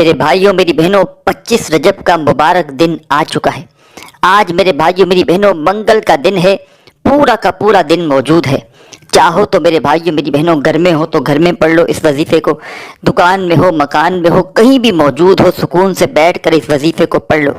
میرے بھائیوں میری بہنوں 25 رجب کا مبارک دن آ چکا ہے۔ آج میرے بھائیوں میری بہنوں منگل کا دن ہے، پورا کا پورا دن موجود ہے۔ چاہو تو میرے بھائیوں میری بہنوں گھر میں ہو تو گھر میں پڑھ لو اس وظیفے کو، دکان میں ہو مکان میں ہو کہیں بھی موجود ہو سکون سے بیٹھ کر اس وظیفے کو پڑھ لو۔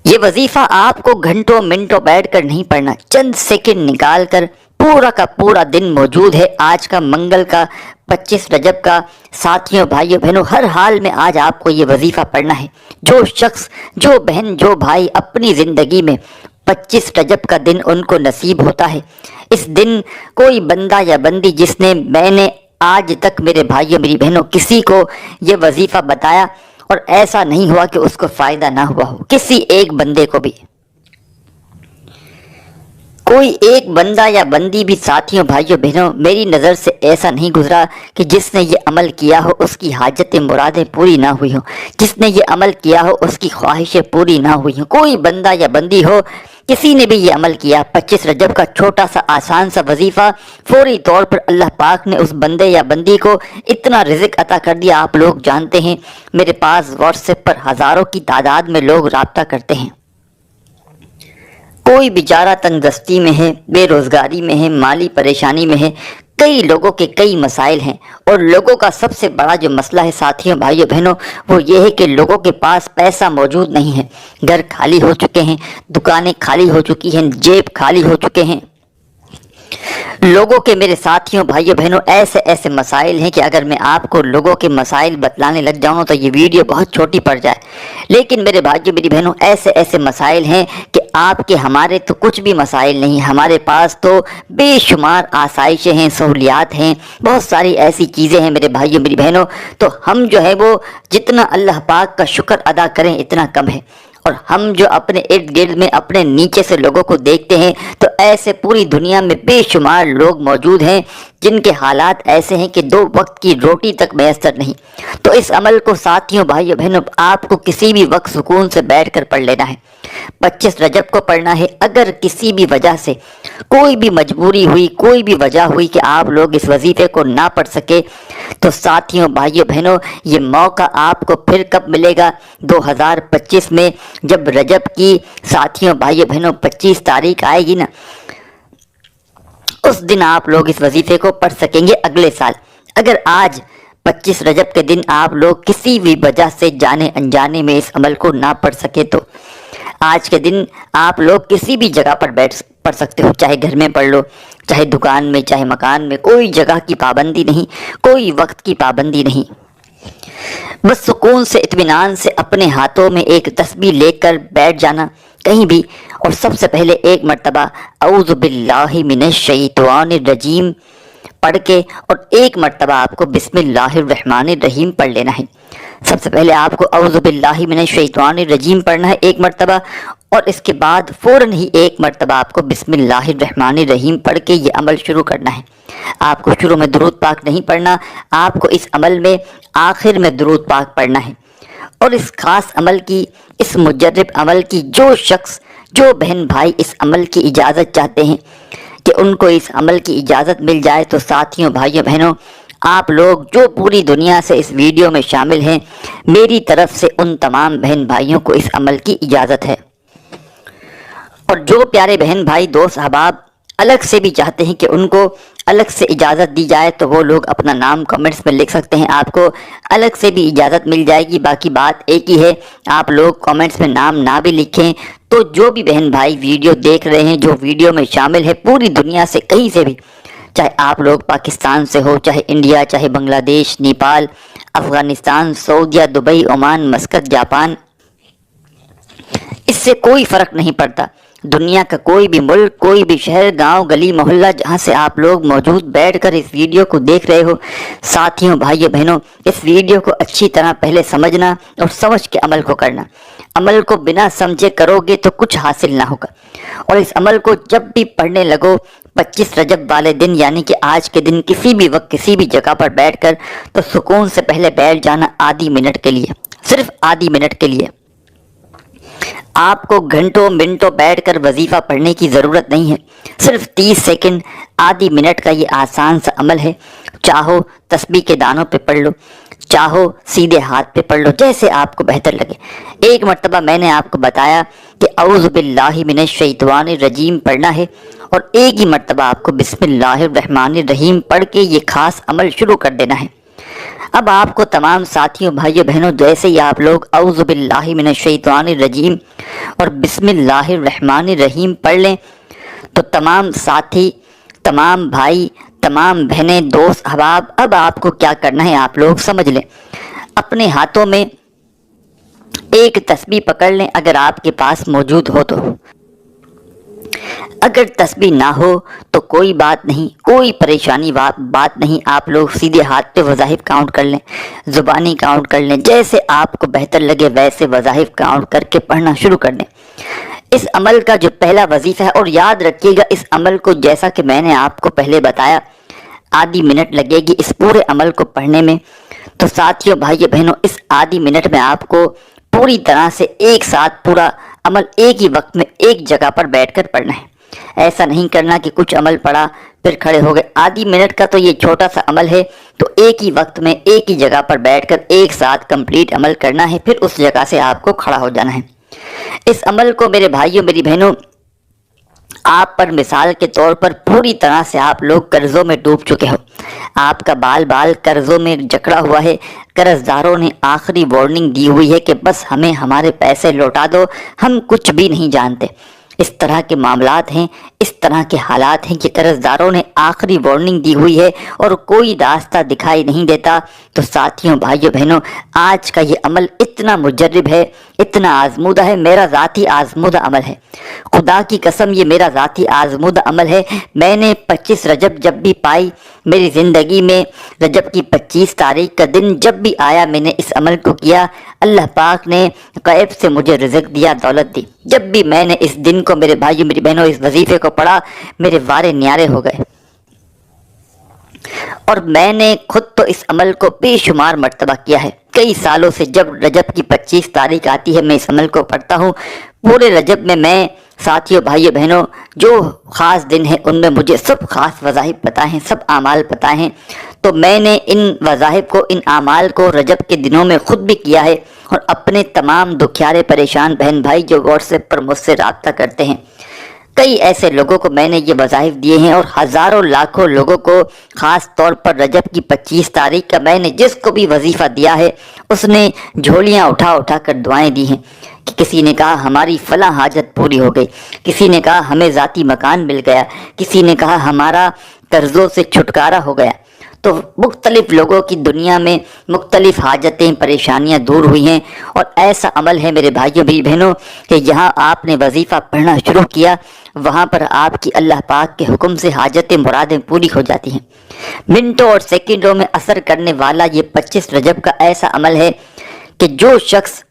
یہ وظیفہ آپ کو گھنٹوں منٹوں بیٹھ کر نہیں پڑھنا، چند سیکنڈ نکال کر پورا کا پورا دن موجود ہے آج کا منگل کا 25 رجب کا۔ ساتھیوں بھائیوں بہنوں ہر حال میں آج آپ کو یہ وظیفہ پڑھنا ہے۔ جو شخص جو بہن جو بھائی اپنی زندگی میں 25 رجب کا دن ان کو نصیب ہوتا ہے، اس دن کوئی بندہ یا بندی جس نے میں نے آج تک میرے بھائیوں میری بہنوں کسی کو یہ وظیفہ بتایا اور ایسا نہیں ہوا کہ اس کو فائدہ نہ ہوا ہو، کسی ایک بندے کو بھی، کوئی ایک بندہ یا بندی بھی ساتھیوں بھائیوں بہنوں میری نظر سے ایسا نہیں گزرا کہ جس نے یہ عمل کیا ہو اس کی حاجتیں مرادیں پوری نہ ہوئی ہوں، جس نے یہ عمل کیا ہو اس کی خواہشیں پوری نہ ہوئی ہوں۔ کوئی بندہ یا بندی ہو کسی نے بھی یہ عمل کیا، 25 رجب کا چھوٹا سا آسان سا وظیفہ، فوری طور پر اللہ پاک نے اس بندے یا بندی کو اتنا رزق عطا کر دیا۔ آپ لوگ جانتے ہیں میرے پاس واٹس ایپ پر ہزاروں کی تعداد میں لوگ رابطہ کرتے ہیں، کوئی بیچارہ تنگ دستی میں ہے، بے روزگاری میں ہے، مالی پریشانی میں ہے، کئی لوگوں کے کئی مسائل ہیں، اور لوگوں کا سب سے بڑا جو مسئلہ ہے ساتھیوں بھائیوں بہنوں وہ یہ ہے کہ لوگوں کے پاس پیسہ موجود نہیں ہے، گھر خالی ہو چکے ہیں، دکانیں خالی ہو چکی ہیں، جیب خالی ہو چکے ہیں۔ لوگوں کے میرے ساتھیوں بھائیوں بہنوں ایسے ایسے مسائل ہیں کہ اگر میں آپ کو لوگوں کے مسائل بتلانے لگ جاؤں تو یہ ویڈیو بہت چھوٹی پڑ جائے، لیکن میرے بھائیوں میری بہنوں ایسے ایسے مسائل ہیں کہ آپ کے ہمارے تو کچھ بھی مسائل نہیں، ہمارے پاس تو بے شمار آسائشیں ہیں، سہولیات ہیں، بہت ساری ایسی چیزیں ہیں میرے بھائیوں میری بہنوں، تو ہم جو ہے وہ جتنا اللہ پاک کا شکر ادا کریں اتنا کم ہے۔ اور ہم جو اپنے ارد گرد میں اپنے نیچے سے لوگوں کو دیکھتے ہیں تو ایسے پوری دنیا میں بے شمار لوگ موجود ہیں جن کے حالات ایسے ہیں کہ 2 وقت کی روٹی تک میسر نہیں۔ تو اس عمل کو ساتھیوں بھائیوں بہنوں آپ کو کسی بھی وقت سکون سے بیٹھ کر پڑھ لینا ہے، 25 رجب کو پڑھنا ہے۔ اگر کسی بھی وجہ سے کوئی بھی مجبوری ہوئی، کوئی بھی وجہ ہوئی کہ آپ لوگ اس وظیفے کو نہ پڑھ سکے تو ساتھیوں بھائیوں بہنوں یہ موقع آپ کو پھر کب ملے گا؟ 2025 میں جب رجب کی ساتھیوں بھائیوں بہنوں 25 تاریخ آئے گی نا، اس دن آپ لوگ اس وظیفے کو پڑھ سکیں گے اگلے سال۔ اگر آج 25 رجب کے دن آپ لوگ کسی بھی وجہ سے جانے انجانے میں اس عمل کو نہ پڑھ سکے تو آج کے دن آپ لوگ کسی بھی جگہ پر پڑھ سکتے ہو، چاہے گھر میں پڑھ لو، چاہے دکان میں، چاہے مکان میں، کوئی جگہ کی پابندی نہیں، کوئی وقت کی پابندی نہیں۔ بس سکون سے اطمینان سے اپنے ہاتھوں میں ایک تسبیح لے کر بیٹھ جانا کہیں بھی، اور سب سے پہلے ایک مرتبہ اعوذ باللہ من الشیطان الرجیم پڑھ کے، اور ایک مرتبہ آپ کو بسم اللہ الرحمن الرحیم پڑھ لینا ہے۔ سب سے پہلے آپ کو اعوذ باللہ من الشیطان الرجیم پڑھنا ہے ایک مرتبہ، اور اس کے بعد فوراً ہی ایک مرتبہ آپ کو بسم اللہ الرحمن الرحیم پڑھ کے یہ عمل شروع کرنا ہے۔ آپ کو شروع میں درود پاک نہیں پڑھنا، آپ کو اس عمل میں آخر میں درود پاک پڑھنا ہے۔ اور اس خاص عمل کی، اس مجرب عمل کی جو شخص جو بہن بھائی اس عمل کی اجازت چاہتے ہیں کہ ان کو اس عمل کی اجازت مل جائے تو ساتھیوں بھائیوں بہنوں آپ لوگ جو پوری دنیا سے اس ویڈیو میں شامل ہیں میری طرف سے ان تمام بہن بھائیوں کو اس عمل کی اجازت ہے۔ اور جو پیارے بہن بھائی دوست احباب الگ سے بھی چاہتے ہیں کہ ان کو الگ سے اجازت دی جائے تو وہ لوگ اپنا نام کمنٹس میں لکھ سکتے ہیں، آپ کو الگ سے بھی اجازت مل جائے گی۔ باقی بات ایک ہی ہے، آپ لوگ کمنٹس میں نام نہ بھی لکھیں تو جو بھی بہن بھائی ویڈیو دیکھ رہے ہیں، جو ویڈیو میں شامل ہے پوری دنیا سے کہیں سے بھی، چاہے آپ لوگ پاکستان سے ہو، چاہے انڈیا، چاہے بنگلہ دیش، نیپال، افغانستان، سعودیہ، دبئی، عمان، مسقط، جاپان، اس سے کوئی فرق نہیں پڑتا، دنیا کا کوئی بھی ملک، کوئی بھی شہر، گاؤں، گلی، محلہ جہاں سے آپ لوگ موجود بیٹھ کر اس ویڈیو کو دیکھ رہے ہو، ساتھیوں بھائیوں بہنوں اس ویڈیو کو اچھی طرح پہلے سمجھنا اور سمجھ کے عمل کو کرنا۔ عمل کو بنا سمجھے کرو گے تو کچھ حاصل نہ ہوگا، اور اس عمل کو جب بھی پڑھنے لگو 25 رجب والے دن یعنی کہ آج کے دن کسی بھی وقت کسی بھی جگہ پر بیٹھ کر تو سکون سے پہلے بیٹھ جانا آدھی منٹ کے لیے، صرف آدھی منٹ کے لیے۔ آپ کو گھنٹوں منٹوں بیٹھ کر وظیفہ پڑھنے کی ضرورت نہیں ہے، صرف 30 سیکنڈ آدھی منٹ کا یہ آسان سا عمل ہے۔ چاہو تسبیح کے دانوں پہ پڑھ لو، چاہو سیدھے ہاتھ پہ پڑھ لو، جیسے آپ کو بہتر لگے۔ ایک مرتبہ میں نے آپ کو بتایا کہ اعوذ باللہ من الشیطان الرجیم پڑھنا ہے، اور ایک ہی مرتبہ آپ کو بسم اللہ الرحمن الرحیم پڑھ کے یہ خاص عمل شروع کر دینا ہے۔ اب آپ کو تمام ساتھیوں بھائیوں بہنوں، جیسے ہی آپ لوگ اعوذ باللہ من الشیطان الرجیم اور بسم اللہ الرحمن الرحیم پڑھ لیں تو تمام ساتھی، تمام بھائی، تمام بہنیں، دوست، احباب، اب آپ کو کیا کرنا ہے آپ لوگ سمجھ لیں۔ اپنے ہاتھوں میں ایک تسبیح پکڑ لیں اگر آپ کے پاس موجود ہو تو، اگر تسبیح نہ ہو تو کوئی بات نہیں، کوئی پریشانی بات نہیں، آپ لوگ سیدھے ہاتھ پہ وظائف کاؤنٹ کر لیں، زبانی کاؤنٹ کر لیں، جیسے آپ کو بہتر لگے ویسے وظائف کاؤنٹ کر کے پڑھنا شروع کر دیں۔ اس عمل کا جو پہلا وظیفہ ہے، اور یاد رکھیے گا اس عمل کو جیسا کہ میں نے آپ کو پہلے بتایا آدھی منٹ لگے گی اس پورے عمل کو پڑھنے میں، تو ساتھیوں بھائیوں بہنوں اس آدھی منٹ میں آپ کو پوری طرح سے ایک ساتھ پورا عمل ایک ہی وقت میں ایک جگہ پر بیٹھ کر پڑھنا ہے۔ ایسا نہیں کرنا کہ کچھ عمل پڑھا پھر کھڑے ہو گئے۔ آدھی منٹ کا تو یہ چھوٹا سا عمل ہے، تو ایک ہی وقت میں ایک ہی جگہ پر بیٹھ کر ایک ساتھ کمپلیٹ عمل کرنا ہے، پھر اس جگہ سے آپ کو کھڑا ہو جانا ہے۔ اس عمل کو میرے بھائیوں میری بہنوں، آپ پر مثال کے طور پر پوری طرح سے آپ لوگ قرضوں میں ڈوب چکے ہو، آپ کا بال بال قرضوں میں جکڑا ہوا ہے، قرض داروں نے آخری وارننگ دی ہوئی ہے کہ بس ہمیں ہمارے پیسے لوٹا دو، ہم کچھ بھی نہیں جانتے۔ اس طرح کے معاملات ہیں، اس طرح کے حالات ہیں کہ قرض داروں نے آخری وارننگ دی ہوئی ہے اور کوئی راستہ دکھائی نہیں دیتا۔ تو ساتھیوں بھائیوں بہنوں، آج کا یہ عمل اتنا مجرب ہے، اتنا آزمودہ ہے، میرا ذاتی آزمودہ عمل ہے، خدا کی قسم یہ میرا ذاتی آزمودہ عمل ہے۔ میں نے 25 رجب جب بھی پائی میری زندگی میں، رجب کی 25 تاریخ کا دن جب بھی آیا میں نے اس عمل کو کیا، اللہ پاک نے غیب سے مجھے رزق دیا، دولت دی۔ جب بھی میں نے اس دن کو میرے بھائیوں میری بہنوں اس وظیفے کو پڑھا، میرے وارے نیارے ہو گئے، اور میں نے خود تو اس عمل کو بے شمار مرتبہ کیا ہے۔ کئی سالوں سے جب رجب کی 25 تاریخ آتی ہے میں اس عمل کو پڑھتا ہوں۔ پورے رجب میں ساتھیوں بھائیوں بہنوں جو خاص دن ہیں ان میں مجھے سب خاص وظائف پتہ ہیں، سب اعمال پتہ ہیں، تو میں نے ان وظائف کو، ان اعمال کو رجب کے دنوں میں خود بھی کیا ہے، اور اپنے تمام دکھیارے پریشان بہن بھائی جو واٹس ایپ پر مجھ سے رابطہ کرتے ہیں، کئی ایسے لوگوں کو میں نے یہ وظائف دیے ہیں، اور ہزاروں لاکھوں لوگوں کو خاص طور پر رجب کی 25 تاریخ کا میں نے جس کو بھی وظیفہ دیا ہے اس نے جھولیاں اٹھا اٹھا کر دعائیں دی ہیں کہ کسی نے کہا ہماری فلاں حاجت پوری ہو گئی، کسی نے کہا ہمیں ذاتی مکان مل گیا، کسی نے کہا ہمارا قرضوں سے چھٹکارا ہو گیا۔ تو مختلف لوگوں کی دنیا میں مختلف حاجتیں، پریشانیاں دور ہوئی ہیں، اور ایسا عمل ہے میرے بھائیوں بھی بہنوں کہ جہاں آپ نے وظیفہ پڑھنا شروع کیا وہاں پر آپ کی اللہ پاک کے حکم سے حاجتیں، مرادیں پوری ہو جاتی ہیں۔ منٹوں اور سیکنڈوں میں اثر کرنے والا یہ 25 رجب کا ایسا عمل ہے کہ جو شخص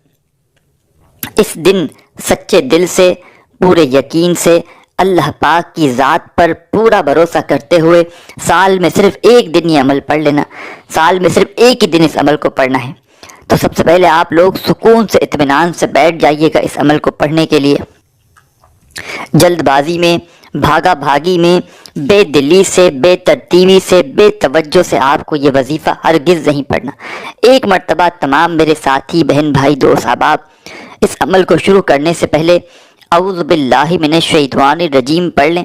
اس دن سچے دل سے، پورے یقین سے، اللہ پاک کی ذات پر پورا بھروسہ کرتے ہوئے سال میں صرف ایک دن یہ عمل پڑھ لینا، سال میں صرف ایک ہی دن اس عمل کو پڑھنا ہے، تو سب سے پہلے آپ لوگ سکون سے، اطمینان سے بیٹھ جائیے گا اس عمل کو پڑھنے کے لیے۔ جلد بازی میں، بھاگا بھاگی میں، بے دلی سے، بے ترتیبی سے، بے توجہ سے آپ کو یہ وظیفہ ہرگز نہیں پڑھنا۔ ایک مرتبہ تمام میرے ساتھی بہن بھائی دوست احباب اس عمل کو شروع کرنے سے پہلے اعوذ باللہ من الشیطان الرجیم پڑھ لیں،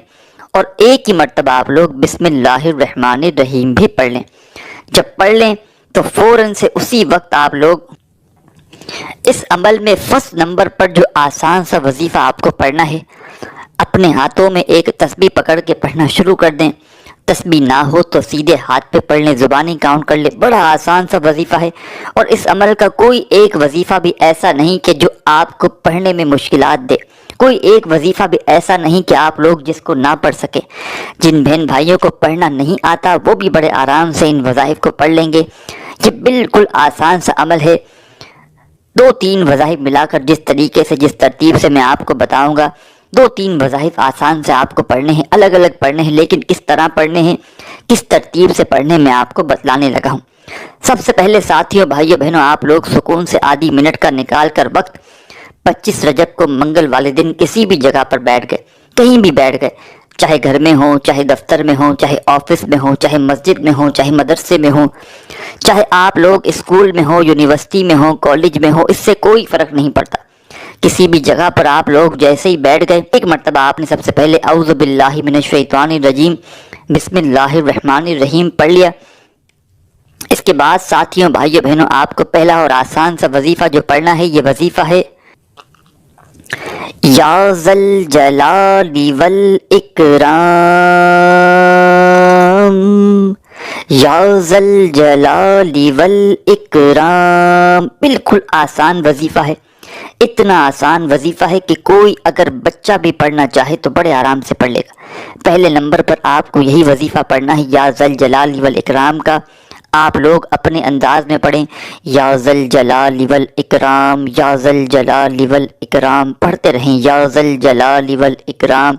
اور ایک ہی مرتبہ آپ لوگ بسم اللہ الرحمن الرحیم بھی پڑھ لیں۔ جب پڑھ لیں تو فوراً سے اسی وقت آپ لوگ اس عمل میں فرسٹ نمبر پر جو آسان سا وظیفہ آپ کو پڑھنا ہے، اپنے ہاتھوں میں ایک تسبیح پکڑ کے پڑھنا شروع کر دیں۔ تسبیح نہ ہو تو سیدھے ہاتھ پہ پڑھ لیں، زبانی کاؤنٹ کر لیں، بڑا آسان سا وظیفہ ہے، اور اس عمل کا کوئی ایک وظیفہ بھی ایسا نہیں کہ جو آپ کو پڑھنے میں مشکلات دے، کوئی ایک وظیفہ بھی ایسا نہیں کہ آپ لوگ جس کو نہ پڑھ سکے۔ جن بہن بھائیوں کو پڑھنا نہیں آتا وہ بھی بڑے آرام سے ان وظائف کو پڑھ لیں گے۔ یہ بالکل آسان سا عمل ہے، 2-3 وظائف ملا کر جس طریقے سے، جس ترتیب سے میں آپ کو بتاؤں گا، 2-3 وظائف آسان سے آپ کو پڑھنے ہیں، الگ الگ پڑھنے ہیں، لیکن کس طرح پڑھنے ہیں، کس ترتیب سے پڑھنے میں آپ کو بتلانے لگا ہوں۔ سب سے پہلے ساتھیوں بھائیوں بہنوں آپ لوگ سکون سے آدھی منٹ کا نکال کر وقت 25 رجب کو منگل والے دن کسی بھی جگہ پر بیٹھ گئے، کہیں بھی بیٹھ گئے، چاہے گھر میں ہوں، چاہے دفتر میں ہوں، چاہے آفس میں ہوں، چاہے مسجد میں ہوں، چاہے مدرسے میں ہوں، چاہے آپ لوگ اسکول میں ہوں، یونیورسٹی میں ہوں، کالج میں ہوں، اس سے کوئی فرق نہیں پڑتا۔ کسی بھی جگہ پر آپ لوگ جیسے ہی بیٹھ گئے، ایک مرتبہ آپ نے سب سے پہلے اعوذ باللہ من الشیطان الرجیم بسم اللہ الرحمن الرحیم پڑھ لیا۔ اس کے بعد ساتھیوں، بھائیوں، بہنوں، آپ کو پہلا اور آسان سا وظیفہ جو پڑھنا ہے، یہ وظیفہ ہے یا ذل جلال والاکرام، یا ذل جلال والاکرام۔ بالکل آسان وظیفہ ہے، اتنا آسان وظیفہ ہے کہ کوئی اگر بچہ بھی پڑھنا چاہے تو بڑے آرام سے پڑھ لے گا۔ پہلے نمبر پر آپ کو یہی وظیفہ پڑھنا ہے، یا ذل جلال والاکرام کا۔ آپ لوگ اپنے انداز میں پڑھیں، یا ذل جلال والاکرام، یا ذل جلال والاکرام، پڑھتے رہیں، یا ذل جلال والاکرام۔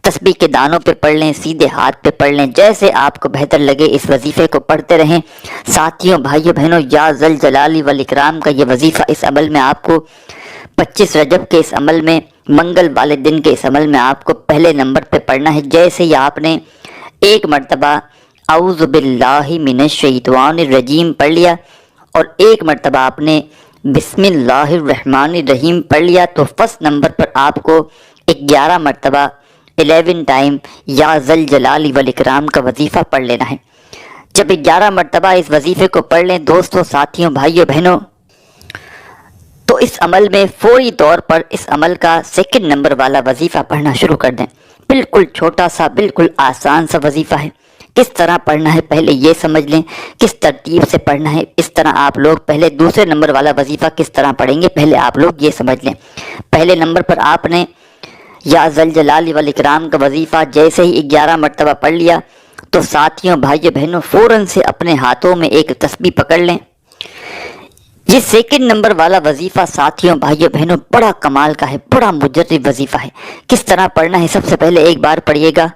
تسبیح کے دانوں پہ پڑھ لیں، سیدھے ہاتھ پہ پڑھ لیں، جیسے آپ کو بہتر لگے اس وظیفے کو پڑھتے رہیں۔ ساتھیوں، بھائیوں، بہنوں، یا ذل جلال والاکرام کا یہ وظیفہ، اس عمل میں آپ کو 25 رجب کے اس عمل میں، منگل والے دن کے اس عمل میں آپ کو پہلے نمبر پہ پڑھنا ہے۔ جیسے ہی آپ نے ایک مرتبہ اعوذ باللہ من الشیطان الرجیم پڑھ لیا اور ایک مرتبہ آپ نے بسم اللہ الرحمن الرحیم پڑھ لیا، تو فرسٹ نمبر پر آپ کو 11 مرتبہ 11 ٹائم یا ذل جلال والاکرام کا وظیفہ پڑھ لینا ہے۔ جب 11 مرتبہ اس وظیفے کو پڑھ لیں دوستوں، ساتھیوں، بھائیوں، بہنوں، تو اس عمل میں فوری طور پر اس عمل کا سیکنڈ نمبر والا وظیفہ پڑھنا شروع کر دیں۔ بالکل چھوٹا سا، بالکل آسان سا وظیفہ ہے۔ کس طرح پڑھنا ہے پہلے یہ سمجھ لیں، کس ترتیب سے پڑھنا ہے۔ اس طرح آپ لوگ پہلے دوسرے نمبر والا وظیفہ کس طرح پڑھیں گے، پہلے آپ لوگ یہ سمجھ لیں۔ پہلے نمبر پر آپ نے یا ذل جلال والاکرام کا وظیفہ جیسے ہی 11 مرتبہ پڑھ لیا تو ساتھیوں، بھائیوں، بہنوں، فوراً سے اپنے ہاتھوں میں ایک تسبیح پکڑ لیں۔ یہ سیکنڈ نمبر والا وظیفہ ساتھیوں، بھائیوں، بہنوں، بڑا کمال کا ہے، بڑا مجرب وظیفہ ہے۔ کس طرح پڑھنا ہے، سب سے پہلے ایک بار پڑھیے گا،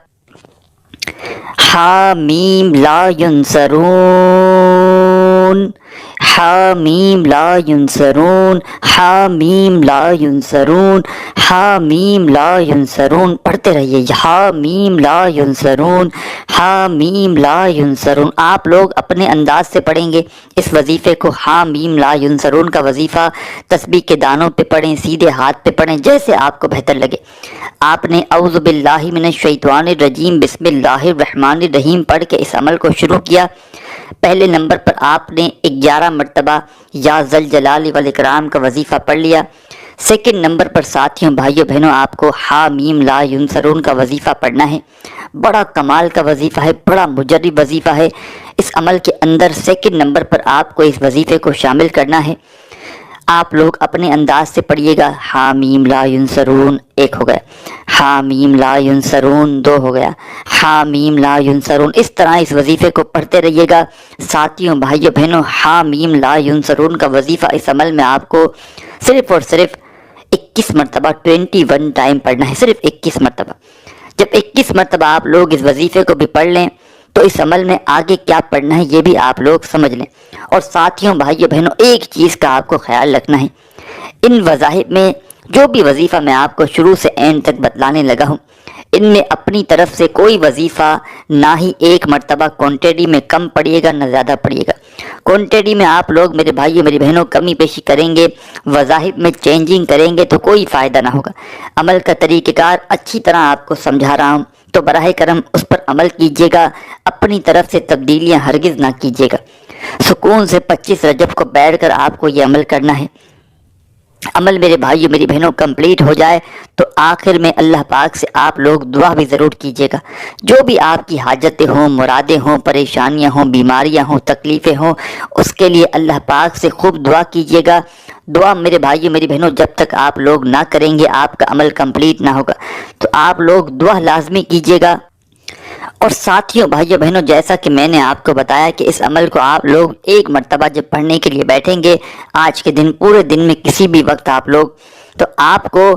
حامیم لا ینصرون، حامیم لا ینصرون، حامیم لا ینصرون، حامیم لا ینصرون، پڑھتے رہیے، حامیم لا ینصرون، حامیم لا ینصرون۔ آپ لوگ اپنے انداز سے پڑھیں گے اس وظیفے کو، حامیم لا ینصرون کا وظیفہ تسبیح کے دانوں پہ پڑھیں، سیدھے ہاتھ پہ پڑھیں، جیسے آپ کو بہتر لگے۔ آپ نے اعوذ باللہ من الشیطان الرجیم بسم اللہ الرحمن الرحیم پڑھ کے اس عمل کو شروع کیا۔ پہلے نمبر پر آپ نے 11 مرتبہ یا ذل جلال والاکرام کا وظیفہ پڑھ لیا۔ سیکنڈ نمبر پر ساتھیوں، بھائیوں، بہنوں، آپ کو حامیم لا ینصرون کا وظیفہ پڑھنا ہے۔ بڑا کمال کا وظیفہ ہے، بڑا مجرب وظیفہ ہے۔ اس عمل کے اندر سیکنڈ نمبر پر آپ کو اس وظیفے کو شامل کرنا ہے۔ آپ لوگ اپنے انداز سے پڑھیے گا، حامیم لا ینصرون، ایک ہو گیا، حامیم لا ینصرون، دو ہو گیا، حامیم لا ینصرون۔ اس طرح اس وظیفے کو پڑھتے رہیے گا۔ ساتھیوں، بھائیوں، بہنوں، حامیم لا ینصرون کا وظیفہ اس عمل میں آپ کو صرف اور صرف 21 مرتبہ 21 ٹائم پڑھنا ہے، صرف 21 مرتبہ۔ جب 21 مرتبہ آپ لوگ اس وظیفے کو بھی پڑھ لیں تو اس عمل میں آگے کیا پڑھنا ہے یہ بھی آپ لوگ سمجھ لیں۔ اور ساتھیوں، بھائیوں، بہنوں، ایک چیز کا آپ کو خیال رکھنا ہے، ان وظائف میں جو بھی وظیفہ میں آپ کو شروع سے اینڈ تک بتلانے لگا ہوں، ان میں اپنی طرف سے کوئی وظیفہ نہ ہی ایک مرتبہ کوانٹٹی میں کم پڑھیے گا نہ زیادہ پڑھیے گا۔ کوانٹٹی میں آپ لوگ، میرے بھائیوں، میری بہنوں، کمی بیشی کریں گے، وظائف میں چینجنگ کریں گے تو کوئی فائدہ نہ ہوگا۔ عمل کا طریقہ کار اچھی طرح آپ کو سمجھا رہا ہوں تو براہ کرم اس پر عمل کیجیے گا، اپنی طرف سے تبدیلیاں ہرگز نہ کیجیے گا۔ سکون سے 25 رجب کو بیٹھ کر آپ کو یہ عمل کرنا ہے۔ عمل میرے بھائیوں، میری بہنوں، کمپلیٹ ہو جائے تو آخر میں اللہ پاک سے آپ لوگ دعا بھی ضرور کیجیے گا۔ جو بھی آپ کی حاجتیں ہوں، مرادیں ہوں، پریشانیاں ہوں، بیماریاں ہوں، تکلیفیں ہوں، اس کے لیے اللہ پاک سے خوب دعا کیجیے گا۔ دعا میرے بھائیوں، میری بہنوں، جب تک آپ لوگ نہ کریں گے آپ کا عمل کمپلیٹ نہ ہوگا، تو آپ لوگ دعا لازمی کیجیے گا۔ اور ساتھیوں، بھائیوں، بہنوں، جیسا کہ میں نے آپ کو بتایا کہ اس عمل کو آپ لوگ ایک مرتبہ جب پڑھنے کے لیے بیٹھیں گے، آج کے دن پورے دن میں کسی بھی وقت آپ لوگ، تو آپ کو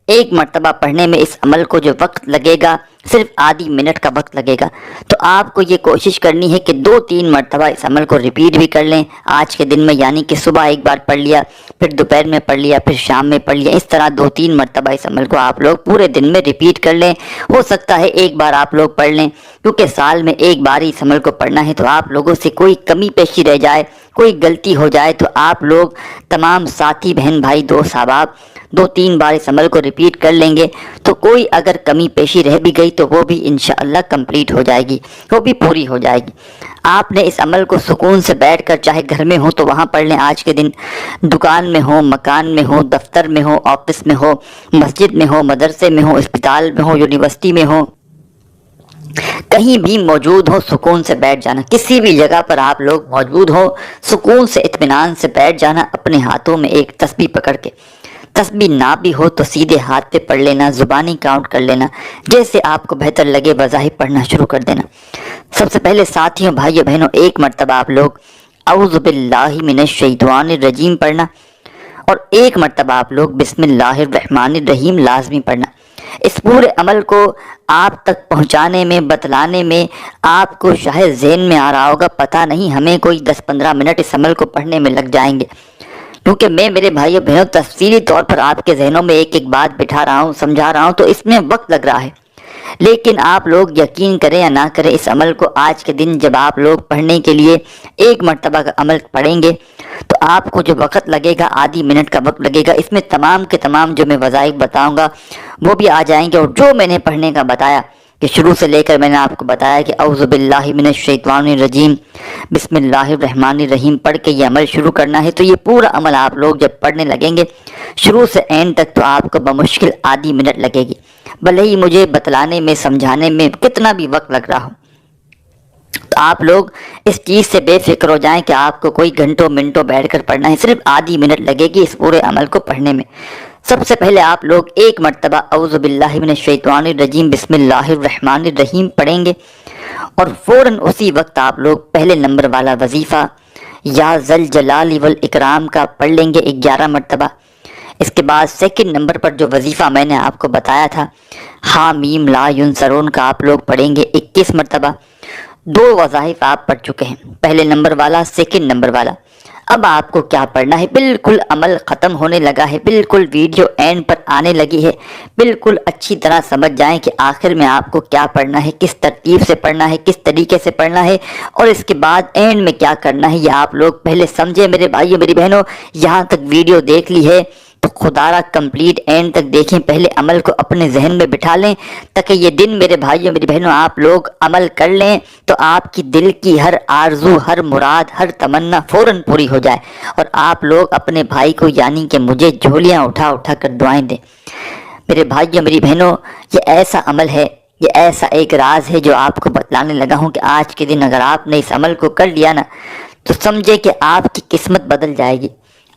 ایک مرتبہ پڑھنے میں اس عمل کو جو وقت لگے گا صرف آدھی منٹ کا وقت لگے گا۔ تو آپ کو یہ کوشش کرنی ہے کہ 2-3 مرتبہ اس عمل کو ریپیٹ بھی کر لیں آج کے دن میں، یعنی کہ صبح ایک بار پڑھ لیا، پھر دوپہر میں پڑھ لیا، پھر شام میں پڑھ لیا، اس طرح 2-3 مرتبہ اس عمل کو آپ لوگ پورے دن میں ریپیٹ کر لیں۔ ہو سکتا ہے ایک بار آپ لوگ پڑھ لیں، کیونکہ سال میں ایک بار ہی اس عمل کو پڑھنا ہے، تو آپ لوگوں سے کوئی کمی پیشی رہ جائے، کوئی غلطی ہو جائے، تو آپ لوگ تمام ساتھی بہن بھائی دوست احباب 2-3 بار اس عمل کو ریپیٹ کر لیں گے، تو کوئی اگر کمی پیشی رہ بھی گئی تو وہ بھی انشاءاللہ کمپلیٹ ہو جائے گی، وہ بھی پوری ہو جائے گی۔ آپ نے اس عمل کو سکون سے بیٹھ کر، چاہے گھر میں ہو تو وہاں پڑھ لیں آج کے دن، دکان میں ہو، مکان میں ہو، دفتر میں ہو، آفس میں ہو، مسجد میں ہو، مدرسے میں ہو، اسپتال میں ہو، یونیورسٹی میں ہو، کہیں بھی موجود ہو، سکون سے بیٹھ جانا۔ کسی بھی جگہ پر آپ لوگ موجود ہو، سکون سے اطمینان سے بیٹھ جانا، اپنے ہاتھوں میں ایک تسبیح پکڑ کے۔ تسبیح نہ بھی ہو تو سیدھے ہاتھ پہ پڑھ لینا، زبانی کاؤنٹ کر لینا، جیسے آپ کو بہتر لگے بظاہر پڑھنا شروع کر دینا۔ سب سے پہلے ساتھیوں بھائیوں بہنوں، ایک مرتبہ آپ لوگ اعوذ باللہ من الشیطان الرجیم پڑھنا، اور ایک مرتبہ آپ لوگ بسم اللہ الرحمن الرحیم لازمی پڑھنا۔ اس پورے عمل کو آپ تک پہنچانے میں، بتلانے میں آپ کو شاید ذہن میں آ رہا ہوگا پتہ نہیں ہمیں کوئی 10-15 منٹ اس عمل کو پڑھنے میں لگ جائیں گے، کیونکہ میں میرے بھائیوں بہنوں تفصیلی طور پر آپ کے ذہنوں میں ایک ایک بات بٹھا رہا ہوں، سمجھا رہا ہوں، تو اس میں وقت لگ رہا ہے۔ لیکن آپ لوگ یقین کریں یا نہ کریں، اس عمل کو آج کے دن جب آپ لوگ پڑھنے کے لیے ایک مرتبہ کا عمل پڑھیں گے تو آپ کو جو وقت لگے گا، آدھی منٹ کا وقت لگے گا، اس میں تمام کے تمام جو میں وظائف بتاؤں گا وہ بھی آ جائیں گے، اور جو میں نے پڑھنے کا بتایا کہ شروع سے لے کر میں نے آپ کو بتایا کہ اعوذ باللہ من الشیطان الرجیم بسم اللہ الرحمن الرحیم پڑھ کے یہ عمل شروع کرنا ہے، تو یہ پورا عمل آپ لوگ جب پڑھنے لگیں گے شروع سے اینڈ تک تو آپ کو بمشکل آدھی منٹ لگے گی، بھلے ہی مجھے بتلانے میں، سمجھانے میں کتنا بھی وقت لگ رہا ہو۔ تو آپ لوگ اس چیز سے بے فکر ہو جائیں کہ آپ کو کوئی گھنٹوں منٹوں بیٹھ کر پڑھنا ہے، صرف آدھی منٹ لگے گی اس پورے عمل کو پڑھنے میں۔ سب سے پہلے آپ لوگ ایک مرتبہ اعوذ باللہ من الشیطان الرجیم بسم اللہ الرحمن الرحیم پڑھیں گے، اور فوراً اسی وقت آپ لوگ پہلے نمبر والا وظیفہ یا ذل جلال والاکرام کا پڑھ لیں گے 11 مرتبہ۔ اس کے بعد سیکنڈ نمبر پر جو وظیفہ میں نے آپ کو بتایا تھا حامیم لا ینصرون کا آپ لوگ پڑھیں گے 21 مرتبہ۔ 2 وظائف آپ پڑھ چکے ہیں، پہلے نمبر والا، سیکنڈ نمبر والا۔ اب آپ کو کیا پڑھنا ہے؟ بالکل عمل ختم ہونے لگا ہے، بالکل ویڈیو اینڈ پر آنے لگی ہے، بالکل اچھی طرح سمجھ جائیں کہ آخر میں آپ کو کیا پڑھنا ہے، کس ترتیب سے پڑھنا ہے، کس طریقے سے پڑھنا ہے، اور اس کے بعد اینڈ میں کیا کرنا ہے، یہ آپ لوگ پہلے سمجھے میرے بھائیوں میری بہنوں۔ یہاں تک ویڈیو دیکھ لی ہے تو خدا را کمپلیٹ اینڈ تک دیکھیں، پہلے عمل کو اپنے ذہن میں بٹھا لیں، تاکہ یہ دن میرے بھائیوں میری بہنوں آپ لوگ عمل کر لیں تو آپ کی دل کی ہر آرزو، ہر مراد، ہر تمنا فوراً پوری ہو جائے، اور آپ لوگ اپنے بھائی کو یعنی کہ مجھے جھولیاں اٹھا اٹھا کر دعائیں دیں۔ میرے بھائیوں میری بہنوں، یہ ایسا عمل ہے، یہ ایسا ایک راز ہے جو آپ کو بتلانے لگا ہوں کہ آج کے دن اگر آپ نے اس عمل کو کر لیا نا تو سمجھے کہ آپ کی قسمت بدل جائے گی۔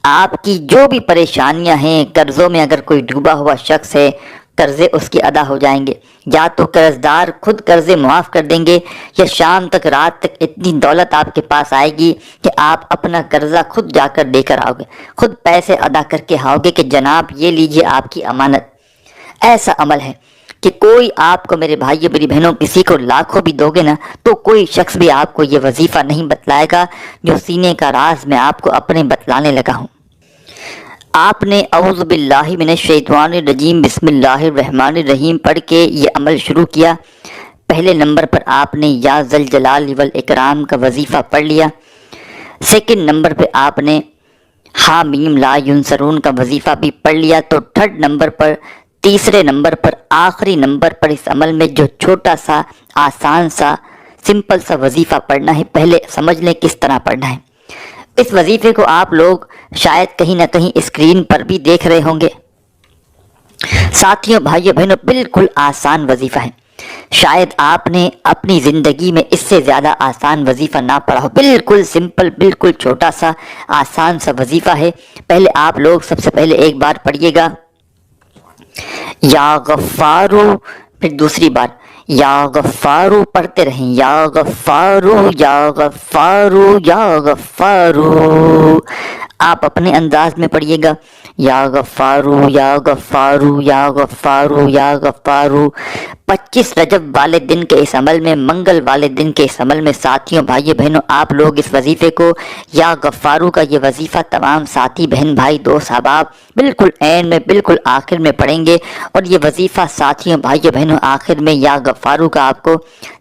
آپ کی جو بھی پریشانیاں ہیں، قرضوں میں اگر کوئی ڈوبا ہوا شخص ہے، قرضے اس کے ادا ہو جائیں گے، یا تو قرض دار خود قرضے معاف کر دیں گے، یا شام تک رات تک اتنی دولت آپ کے پاس آئے گی کہ آپ اپنا قرضہ خود جا کر دے کر آؤ گے، خود پیسے ادا کر کے آؤ گے کہ جناب یہ لیجئے آپ کی امانت۔ ایسا عمل ہے کہ کوئی آپ کو میرے بھائیوں میری بہنوں کسی کو لاکھوں بھی دو گے نا تو کوئی شخص بھی آپ کو یہ وظیفہ نہیں بتلائے گا جو سینے کا راز میں آپ کو اپنے بتلانے لگا ہوں۔ آپ نے اعوذ باللہ من الشیطان الرجیم بسم اللہ الرحمن الرحیم پڑھ کے یہ عمل شروع کیا۔ پہلے نمبر پر آپ نے یا ذل جلال والاکرام کا وظیفہ پڑھ لیا، سیکنڈ نمبر پہ آپ نے حامیم لا ینصرون کا وظیفہ بھی پڑھ لیا، تو تھرڈ نمبر پر، تیسرے نمبر پر، آخری نمبر پر اس عمل میں جو چھوٹا سا آسان سا سمپل سا وظیفہ پڑھنا ہے، پہلے سمجھ لیں کس طرح پڑھنا ہے۔ اس وظیفے کو آپ لوگ شاید کہیں نہ کہیں اسکرین پر بھی دیکھ رہے ہوں گے۔ ساتھیوں بھائیوں بہنوں، بالکل آسان وظیفہ ہے، شاید آپ نے اپنی زندگی میں اس سے زیادہ آسان وظیفہ نہ پڑھا ہو، بالکل سمپل، بالکل چھوٹا سا آسان سا وظیفہ ہے۔ پہلے آپ لوگ سب سے پہلے ایک بار پڑھیے گا یا غفارو، پھر دوسری بار یا غفارو پڑھتے رہیں، یا غفارو یا غفارو یا غفارو۔ آپ اپنے انداز میں پڑھیے گا یا غفارو یا غفارو یا غفارو یا غفارو۔ 25 رجب والے دن کے اس عمل میں، منگل والے دن کے اس عمل میں ساتھیوں بھائیوں بہنوں آپ لوگ اس وظیفے کو، یا غفارو کا یہ وظیفہ تمام ساتھی بہن بھائی دوست احباب بالکل عین میں بالکل آخر میں پڑھیں گے، اور یہ وظیفہ ساتھیوں بھائیوں بہنوں آخر میں یا غفارو کا آپ کو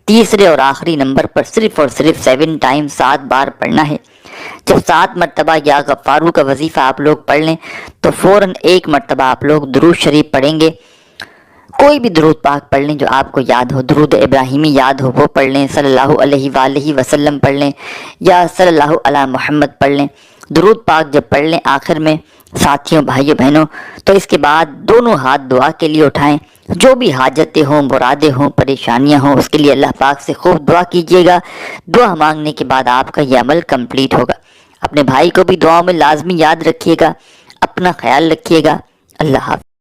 تیسرے اور آخری نمبر پر صرف اور صرف 7 ٹائم 7 بار پڑھنا ہے۔ جب 7 مرتبہ یا غفارو کا وظیفہ آپ لوگ پڑھ لیں تو فوراً 1 مرتبہ آپ لوگ درود شریف پڑھیں گے، کوئی بھی درود پاک پڑھ لیں جو آپ کو یاد ہو، درود ابراہیمی یاد ہو وہ پڑھ لیں، صلی اللہ علیہ وآلہ وسلم پڑھ لیں، یا صلی اللہ علی محمد پڑھ لیں۔ درود پاک جب پڑھ لیں آخر میں ساتھیوں بھائیوں بہنوں، تو اس کے بعد دونوں ہاتھ دعا کے لیے اٹھائیں، جو بھی حاجتیں ہوں، مرادیں ہوں، پریشانیاں ہوں، اس کے لیے اللہ پاک سے خوب دعا کیجیے گا۔ دعا مانگنے کے بعد آپ کا یہ عمل کمپلیٹ ہوگا۔ اپنے بھائی کو بھی دعاؤں میں لازمی یاد رکھیے گا، اپنا خیال رکھیے گا۔ اللہ حافظ۔